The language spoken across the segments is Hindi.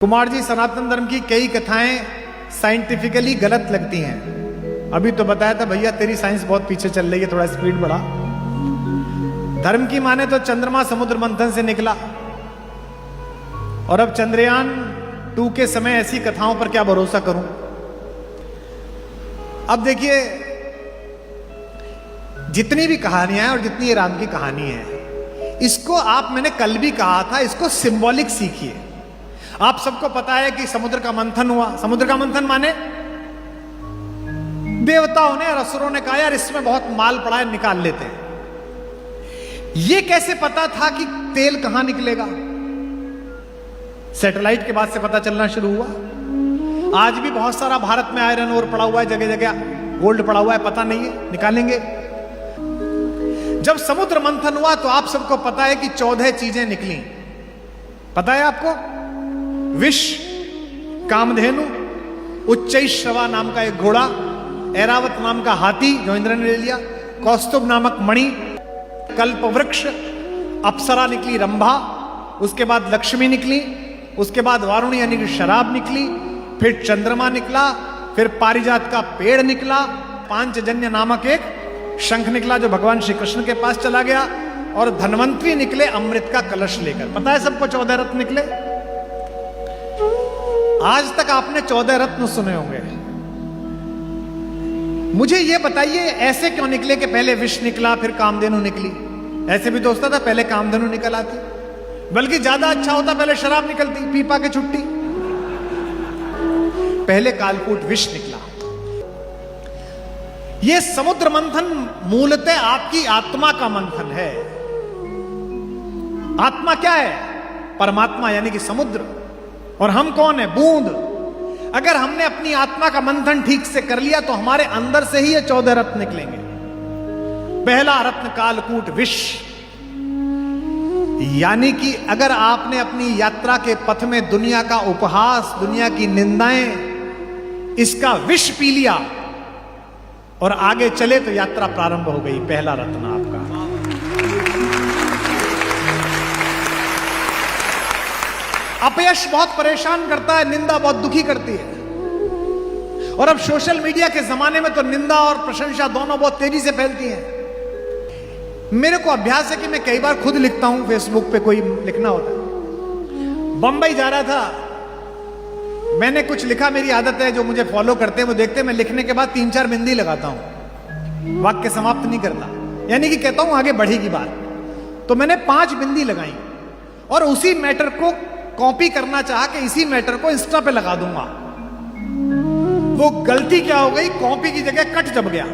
कुमार जी, सनातन धर्म की कई कथाएं साइंटिफिकली गलत लगती हैं। अभी तो बताया था भैया तेरी साइंस बहुत पीछे चल रही है, थोड़ा स्पीड बढ़ा। धर्म की माने तो चंद्रमा समुद्र मंथन से निकला, और अब चंद्रयान 2 के समय ऐसी कथाओं पर क्या भरोसा करूं। अब देखिए, जितनी भी कहानियां हैं और जितनी ये राम की कहानी है, इसको आप, मैंने कल भी कहा था, इसको सिंबॉलिक सीखिए। आप सबको पता है कि समुद्र का मंथन हुआ। समुद्र का मंथन माने देवताओं ने और असुरों ने कहा यार इसमें बहुत माल पड़ा है, निकाल लेते हैं। ये कैसे पता था कि तेल कहां निकलेगा? सैटेलाइट के बाद से पता चलना शुरू हुआ। आज भी बहुत सारा भारत में आयरन ओर पड़ा हुआ है, जगह जगह गोल्ड पड़ा हुआ है, पता नहीं है, निकालेंगे। जब समुद्र मंथन हुआ तो आप सबको पता है कि 14 चीजें निकली। पता है आपको? विष, कामधेनु, उच्चैश्रवा नाम का एक घोड़ा, ऐरावत नाम का हाथी जो इंद्र ने ले लिया, कौस्तुभ नामक मणि, कल्पवृक्ष, अप्सरा निकली रंभा, उसके बाद लक्ष्मी निकली, उसके बाद वारुणी यानी कि शराब निकली, फिर चंद्रमा निकला, फिर पारिजात का पेड़ निकला, पांचजन्य नामक एक शंख निकला जो भगवान श्री कृष्ण के पास चला गया, और धन्वंतरी निकले अमृत का कलश लेकर। पता है सबको 14 रत्न निकले? आज तक आपने 14 रत्न सुने होंगे। मुझे यह बताइए ऐसे क्यों निकले कि पहले विष निकला फिर कामधेनु निकली? ऐसे भी तो होता था, पहले कामधेनु निकल आती, बल्कि ज्यादा अच्छा होता पहले शराब निकलती, पीपा के छुट्टी। पहले कालकूट विष निकला। यह समुद्र मंथन मूलतः आपकी आत्मा का मंथन है। आत्मा क्या है? परमात्मा यानी कि समुद्र, और हम कौन है? बूंद। अगर हमने अपनी आत्मा का मंथन ठीक से कर लिया तो हमारे अंदर से ही ये 14 रत्न निकलेंगे। पहला रत्न कालकूट विष, यानी कि अगर आपने अपनी यात्रा के पथ में दुनिया का उपहास, दुनिया की निंदाएं, इसका विष पी लिया और आगे चले तो यात्रा प्रारंभ हो गई। पहला रत्न आपका। अपयश बहुत परेशान करता है, निंदा बहुत दुखी करती है, और अब सोशल मीडिया के जमाने में तो निंदा और प्रशंसा दोनों बहुत तेजी से फैलती हैं। मेरे को अभ्यास है कि मैं कई बार खुद लिखता हूं फेसबुक पे, कोई लिखना होता है। बंबई जा रहा था, मैंने कुछ लिखा, मेरी आदत है, जो मुझे फॉलो करते हैं वो देखते हैं, मैं लिखने के बाद 3-4 बिंदी लगाता हूं, वाक्य समाप्त नहीं करता, यानी कि कहता हूं आगे बढ़ेगी बात। तो मैंने 5 बिंदी लगाई और उसी मैटर को कॉपी करना चाहा कि इसी मैटर को इंस्टा पे लगा दूंगा। वो गलती क्या हो गई, कॉपी की जगह कट दब गया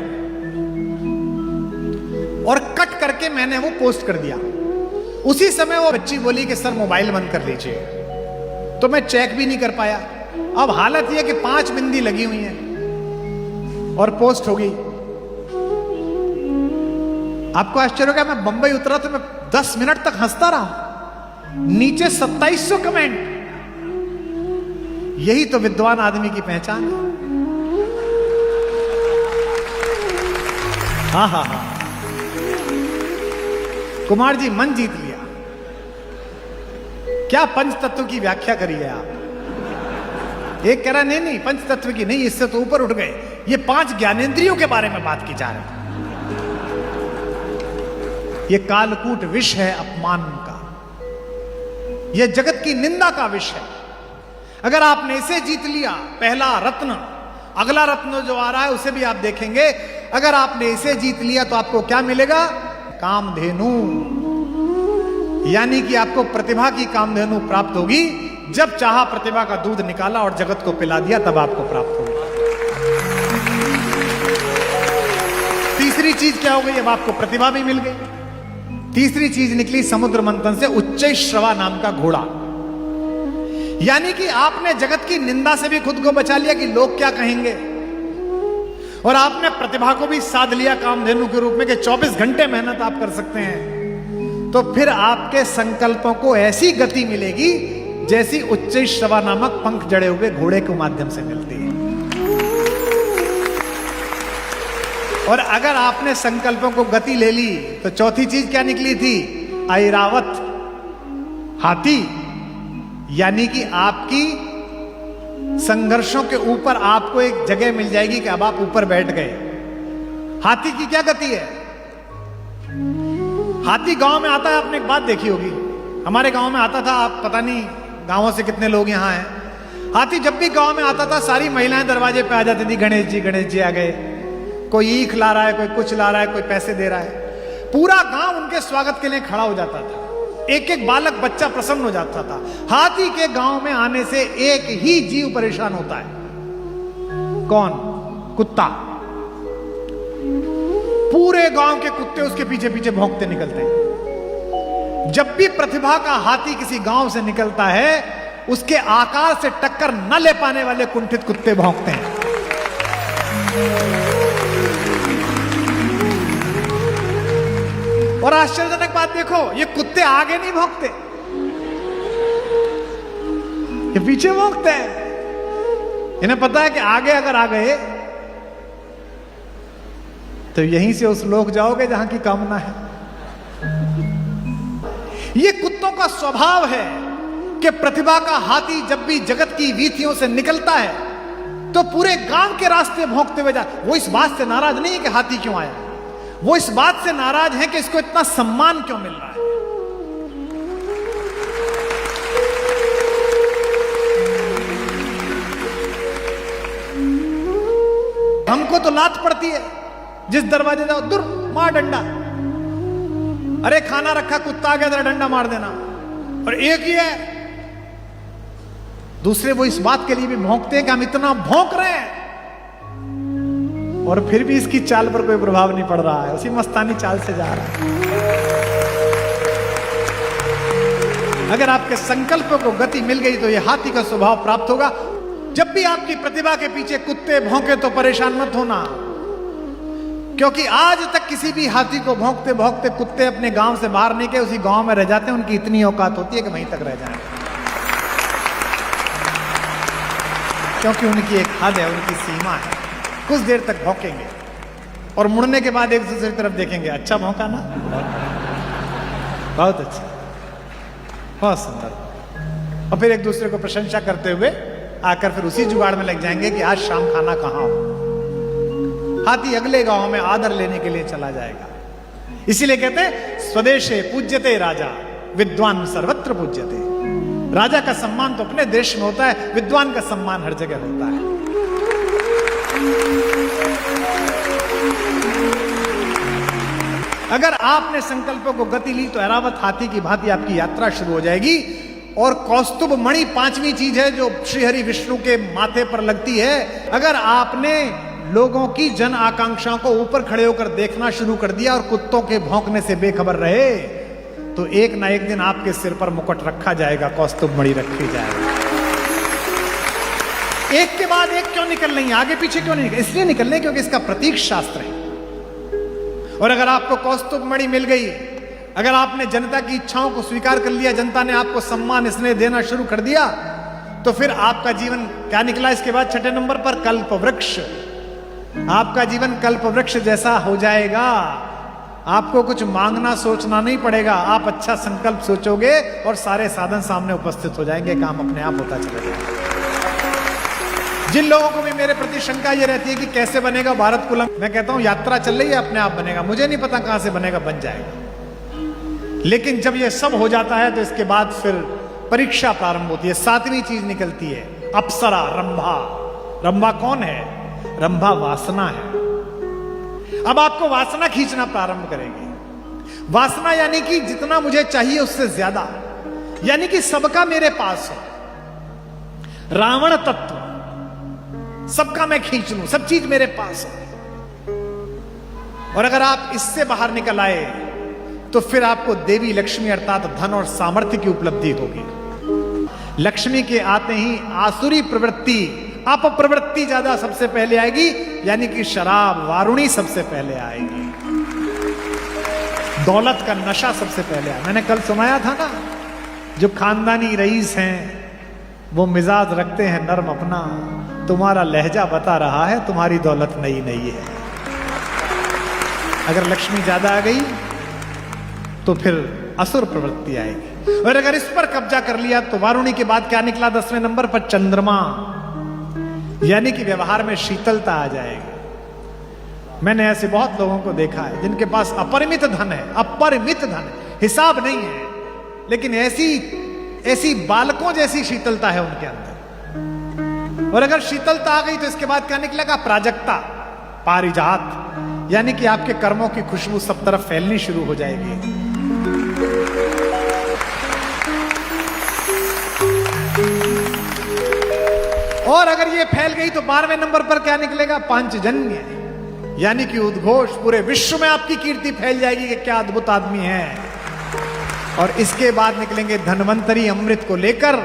और कट करके मैंने वो पोस्ट कर दिया। उसी समय वो बच्ची बोली कि सर मोबाइल बंद कर लीजिए, तो मैं चेक भी नहीं कर पाया। अब हालत यह कि 5 बिंदी लगी हुई हैं और पोस्ट हो गई। आपको आश्चर्य होगा, मैं बंबई उतरा तो मैं 10 मिनट तक हंसता रहा। नीचे 2700 कमेंट। यही तो विद्वान आदमी की पहचान है। हा हा हा। कुमार जी मन जीत लिया। क्या पंच तत्व की व्याख्या करी है आप? एक कह रहा नहीं पंच तत्व की नहीं, इससे तो ऊपर उठ गए, ये 5 ज्ञानेंद्रियों के बारे में बात की जा रही है। ये कालकूट विष है अपमान का, यह जगत की निंदा का विष है। अगर आपने इसे जीत लिया, पहला रत्न, अगला रत्न जो आ रहा है उसे भी आप देखेंगे। अगर आपने इसे जीत लिया तो आपको क्या मिलेगा? कामधेनु, यानी कि आपको प्रतिभा की कामधेनु प्राप्त होगी। जब चाहा प्रतिभा का दूध निकाला और जगत को पिला दिया, तब आपको प्राप्त होगी। तीसरी चीज क्या हो गई? अब आपको प्रतिभा भी मिल गई। तीसरी चीज निकली समुद्र मंथन से उच्चैश्रवा नाम का घोड़ा, यानी कि आपने जगत की निंदा से भी खुद को बचा लिया कि लोग क्या कहेंगे, और आपने प्रतिभा को भी साध लिया कामधेनु के रूप में कि 24 घंटे मेहनत आप कर सकते हैं। तो फिर आपके संकल्पों को ऐसी गति मिलेगी जैसी उच्चैश्रवा नामक पंख जड़े हुए घोड़े के माध्यम से मिलती है। और अगर आपने संकल्पों को गति ले ली तो चौथी चीज क्या निकली थी? ऐरावत हाथी, यानी कि आपकी संघर्षों के ऊपर आपको एक जगह मिल जाएगी कि अब आप ऊपर बैठ गए। हाथी की क्या गति है? हाथी गांव में आता है, आपने एक बात देखी होगी, हमारे गांव में आता था, आप पता नहीं गांवों से कितने लोग यहां हैं। हाथी जब भी गांव में आता था, सारी महिलाएं दरवाजे पे आ जाती थी, गणेश जी आ गए, कोई ईख ला रहा है, कोई कुछ ला रहा है, कोई पैसे दे रहा है। पूरा गांव उनके स्वागत के लिए खड़ा हो जाता था, एक एक बालक बच्चा प्रसन्न हो जाता था। हाथी के गांव में आने से एक ही जीव परेशान होता है, कौन? कुत्ता। पूरे गांव के कुत्ते उसके पीछे पीछे भौंकते निकलते हैं। जब भी प्रतिभा का हाथी किसी गांव से निकलता है, उसके आकार से टक्कर न ले पाने वाले कुंठित कुत्ते भौंकते हैं। और आश्चर्यजनक बात देखो, ये कुत्ते आगे नहीं भौंकते, ये पीछे भौंकते हैं। इन्हें पता है कि आगे अगर आ गए तो यहीं से उस लोग जाओगे जहां की कामना है। ये कुत्तों का स्वभाव है कि प्रतिभा का हाथी जब भी जगत की वीथियों से निकलता है तो पूरे गांव के रास्ते भौंकते हुए जाता। वो इस बात से नाराज नहीं है कि हाथी क्यों आया, वो इस बात से नाराज है कि इसको इतना सम्मान क्यों मिल रहा है। हमको तो लात पड़ती है, जिस दरवाजे जाओ दूर मार डंडा, अरे खाना रखा कुत्ता आ गया जरा डंडा मार देना। और एक ही है, दूसरे वो इस बात के लिए भी भौंकते हैं कि हम इतना भौंक रहे हैं और फिर भी इसकी चाल पर कोई प्रभाव नहीं पड़ रहा है, उसी मस्तानी चाल से जा रहा है। अगर आपके संकल्प को गति मिल गई तो यह हाथी का स्वभाव प्राप्त होगा। जब भी आपकी प्रतिभा के पीछे कुत्ते भौंके तो परेशान मत होना, क्योंकि आज तक किसी भी हाथी को भौंकते भौंकते कुत्ते अपने गांव से बाहर नहीं गए, उसी गांव में रह जाते हैं। उनकी इतनी औकात होती है कि वहीं तक रह जाए, क्योंकि उनकी एक हद है, उनकी सीमा है। कुछ देर तक भौंकेंगे और मुड़ने के बाद एक दूसरे की तरफ देखेंगे, अच्छा भौंका ना, बहुत अच्छा, बहुत सुंदर, और फिर एक दूसरे को प्रशंसा करते हुए आकर फिर उसी जुगाड़ में लग जाएंगे कि आज शाम खाना कहां हो। हाथी अगले गांव में आदर लेने के लिए चला जाएगा। इसीलिए कहते हैं स्वदेशे पूज्यते राजा, विद्वान सर्वत्र पूज्यते। राजा का सम्मान तो अपने देश में होता है, विद्वान का सम्मान हर जगह होता है। अगर आपने संकल्पों को गति ली तो ऐरावत हाथी की भांति आपकी यात्रा शुरू हो जाएगी। और कौस्तुभ मणि पांचवी चीज है जो श्रीहरि विष्णु के माथे पर लगती है। अगर आपने लोगों की जन आकांक्षाओं को ऊपर खड़े होकर देखना शुरू कर दिया और कुत्तों के भौंकने से बेखबर रहे, तो एक ना एक दिन आपके सिर पर मुकुट रखा जाएगा, कौस्तुभ मणि रखी जाएगी। एक के बाद एक क्यों निकल रही है, आगे पीछे क्यों नहीं निकल? इसलिए निकल रहे क्योंकि इसका प्रतीक शास्त्र है। और अगर आपको कौस्तुभ मणि मिल गई, अगर आपने जनता की इच्छाओं को स्वीकार कर लिया, जनता ने आपको सम्मान स्नेह देना शुरू कर दिया, तो फिर आपका जीवन क्या निकला इसके बाद? छठे नंबर पर कल्प वृक्ष। आपका जीवन कल्प वृक्ष जैसा हो जाएगा। आपको कुछ मांगना सोचना नहीं पड़ेगा, आप अच्छा संकल्प सोचोगे और सारे साधन सामने उपस्थित हो जाएंगे, काम अपने आप होता चला जाएगा। जिन लोगों को भी मेरे प्रति शंका ये रहती है कि कैसे बनेगा भारत कुलम, मैं कहता हूं यात्रा चल रही है, अपने आप बनेगा। मुझे नहीं पता कहां से बनेगा, बन जाएगा। लेकिन जब ये सब हो जाता है तो इसके बाद फिर परीक्षा प्रारंभ होती है। सातवीं चीज निकलती है, अप्सरा, रंभा। रंभा कौन है? रंभा वासना है। अब आपको वासना खींचना प्रारंभ करेगी। वासना यानी कि जितना मुझे चाहिए उससे ज्यादा, यानी कि सबका मेरे पास हो। रावण तत्व, सबका मैं खींच लूं, सब चीज मेरे पास हो। और अगर आप इससे बाहर निकल आए तो फिर आपको देवी लक्ष्मी अर्थात धन और सामर्थ्य की उपलब्धि होगी। लक्ष्मी के आते ही आसुरी प्रवृत्ति, अपप्रवृत्ति ज्यादा सबसे पहले आएगी, यानी कि शराब वारुणी सबसे पहले आएगी। दौलत का नशा सबसे पहले आएगा। मैंने कल सुनाया था ना, जो खानदानी रईस हैं वो मिजाज रखते हैं नर्म अपना, तुम्हारा लहजा बता रहा है तुम्हारी दौलत नई नई है। अगर लक्ष्मी ज्यादा आ गई तो फिर असुर प्रवृत्ति आएगी। और अगर इस पर कब्जा कर लिया तो वारुणी के बाद क्या निकला 10वें नंबर पर? चंद्रमा। यानी कि व्यवहार में शीतलता आ जाएगी। मैंने ऐसे बहुत लोगों को देखा है जिनके पास अपरिमित धन है, अपरिमित धन है, हिसाब नहीं है, लेकिन ऐसी बालकों जैसी शीतलता है उनके अंदर। और अगर शीतलता आ गई तो इसके बाद क्या निकलेगा? प्राजक्ता, पारिजात। यानी कि आपके कर्मों की खुशबू सब तरफ फैलनी शुरू हो जाएगी। और अगर ये फैल गई तो 12वें नंबर पर क्या निकलेगा? पांचजन्य। यानी कि उद्घोष, पूरे विश्व में आपकी कीर्ति फैल जाएगी कि क्या अद्भुत आदमी है। और इसके बाद निकलेंगे धन्वंतरी, अमृत को लेकर।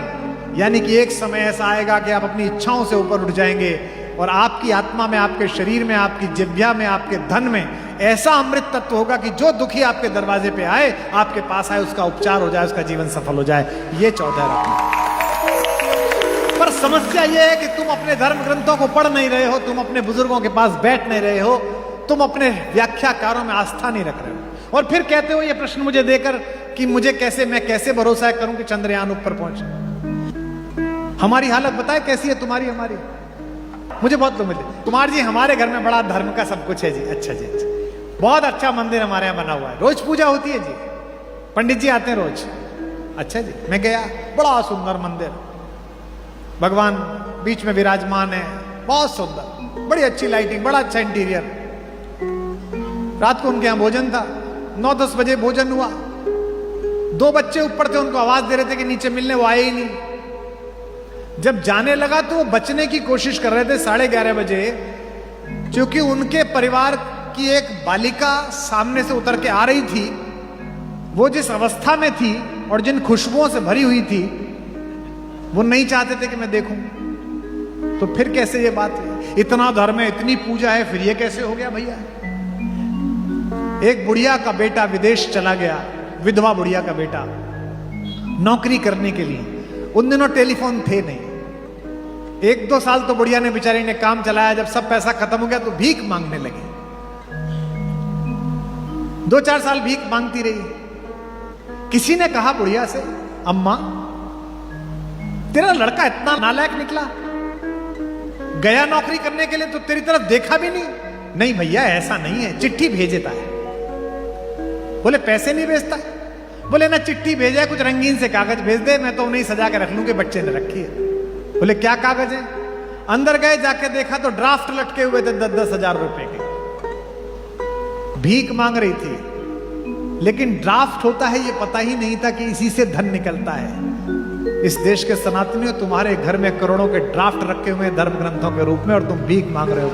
यानी कि एक समय ऐसा आएगा कि आप अपनी इच्छाओं से ऊपर उठ जाएंगे और आपकी आत्मा में, आपके शरीर में, आपकी जिह्वा में, आपके धन में ऐसा अमृत तत्व होगा कि जो दुखी आपके दरवाजे पे आए, आपके पास आए, उसका उपचार हो जाए, उसका जीवन सफल हो जाए। ये 14 रत्न। पर समस्या यह है कि तुम अपने धर्म ग्रंथों को पढ़ नहीं रहे हो, तुम अपने बुजुर्गों के पास बैठ नहीं रहे हो, तुम अपने व्याख्याकारों में आस्था नहीं रख रहे हो। और फिर कहते हो ये प्रश्न मुझे देकर कि मैं कैसे भरोसा करूं कि चंद्रयान ऊपर पहुंचे। हमारी हालत बताए कैसी है तुम्हारी, हमारी। मुझे बहुत लोग मिले, कुमार जी हमारे घर में बड़ा धर्म का सब कुछ है जी। अच्छा जी, अच्छा, बहुत अच्छा मंदिर हमारे यहाँ बना हुआ है, रोज पूजा होती है जी, पंडित जी आते हैं रोज। अच्छा जी, मैं गया, बड़ा सुंदर मंदिर, भगवान बीच में विराजमान है, बहुत सुंदर, बड़ी अच्छी लाइटिंग, बड़ा अच्छा इंटीरियर। रात को उनके यहां भोजन था, 9-10 बजे भोजन हुआ। 2 बच्चे ऊपर थे, उनको आवाज दे रहे थे कि नीचे मिलने, वो आए ही नहीं। जब जाने लगा तो वो बचने की कोशिश कर रहे थे 11:30 बजे, क्योंकि उनके परिवार की एक बालिका सामने से उतर के आ रही थी। वो जिस अवस्था में थी और जिन खुशबुओं से भरी हुई थी, वो नहीं चाहते थे कि मैं देखूं। तो फिर कैसे ये बात है? इतना धर्म है, इतनी पूजा है, फिर ये कैसे हो गया भैया? एक बुढ़िया का बेटा विदेश चला गया, विधवा बुढ़िया का बेटा, नौकरी करने के लिए। उन दिनों टेलीफोन थे नहीं। 1-2 साल तो बुढ़िया ने, बेचारी ने काम चलाया। जब सब पैसा खत्म हो गया तो भीख मांगने लगी। 2-4 साल भीख मांगती रही। किसी ने कहा बुढ़िया से, अम्मा तेरा लड़का इतना नालायक निकला, गया नौकरी करने के लिए तो तेरी तरफ देखा भी नहीं। नहीं भैया ऐसा नहीं है, चिट्ठी भेज देता है। बोले पैसे नहीं भेजता? बोले ना चिट्ठी भेजा, कुछ रंगीन से कागज भेज दे, मैं तो उन्हें सजा के रख लूंगी, बच्चे ने रखी है। बोले क्या कागज है? अंदर गए, जाके देखा तो ड्राफ्ट लटके हुए थे 10-10 हजार रुपए के। भीख मांग रही थी, लेकिन ड्राफ्ट होता है ये पता ही नहीं था कि इसी से धन निकलता है। इस देश के सनातनियों, तुम्हारे घर में करोड़ों के ड्राफ्ट रखे हुए हैं धर्म ग्रंथों के रूप में, और तुम भीख मांग रहे हो।